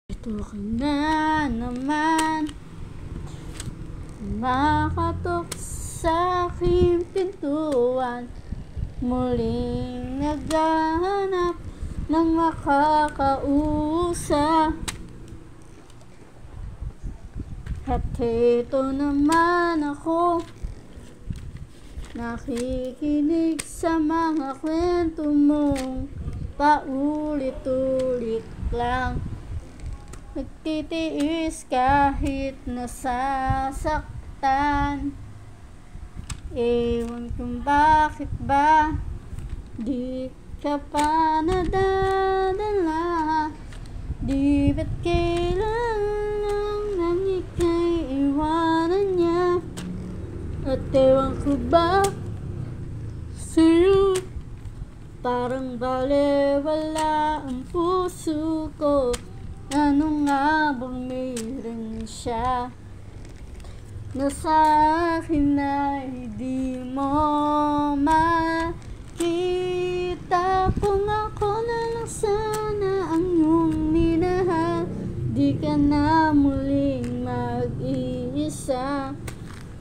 Ito ka na naman, makatok sa aking pintuan. Muling naghahanap ng makakausap. At ito naman ako, nakikinig sa mga kwento mong paulit-ulit lang. Nagtitiis kahit nasasaktan. Ewan kung bakit ba di ka pa nadadala. Di ba't kailan lang nang ika'y iwanan niya. At ewan ko ba sa'yo, parang balewala ang puso ko. Ano nga bang meron siya na sa'kin ay di mo makita? Kung ako na lang sana ang iyong minahal, di ka na muling mag-iisa.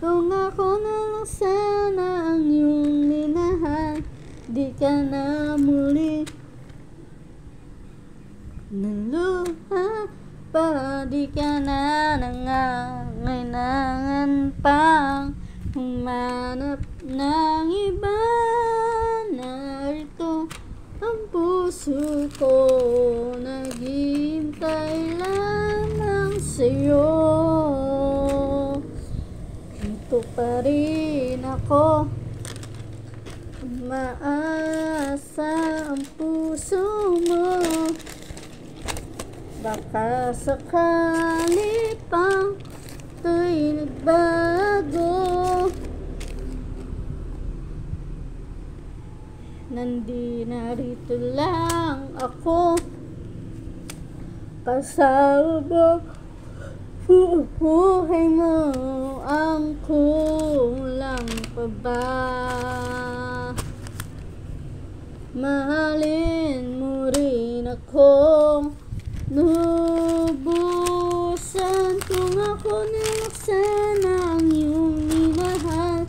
Kung ako na lang sana ang iyong minahal, di ka na muling naluha pa. Di ka na nangangailangan pang humanap ng iba. Narito ang puso ko, naghihintay lamang sa'yo. Ito pa rin ako, umaasa ang puso mo. Baka sakali pang ito'y nagbago. Narito lang ako, kasama buhay mo. Ang kulang pa ba? Mahalin mo rin ako lubusan. Kung ako na sana ang iyong minahal,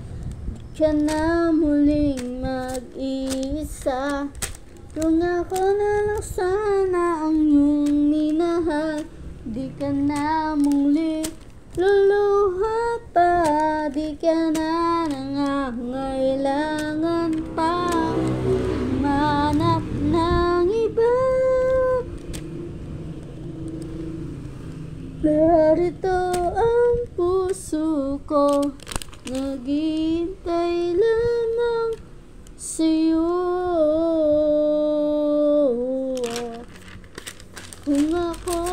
di ka na muling mag-iisa. Kung ako na lang sana ang iyong minahal, di ka na muling luluha pa. Di ka na nangangailangan pa manap ng iba. Narito ang puso ko, naghihintay lamang sa'yo. Kung ako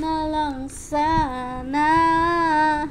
na lang sana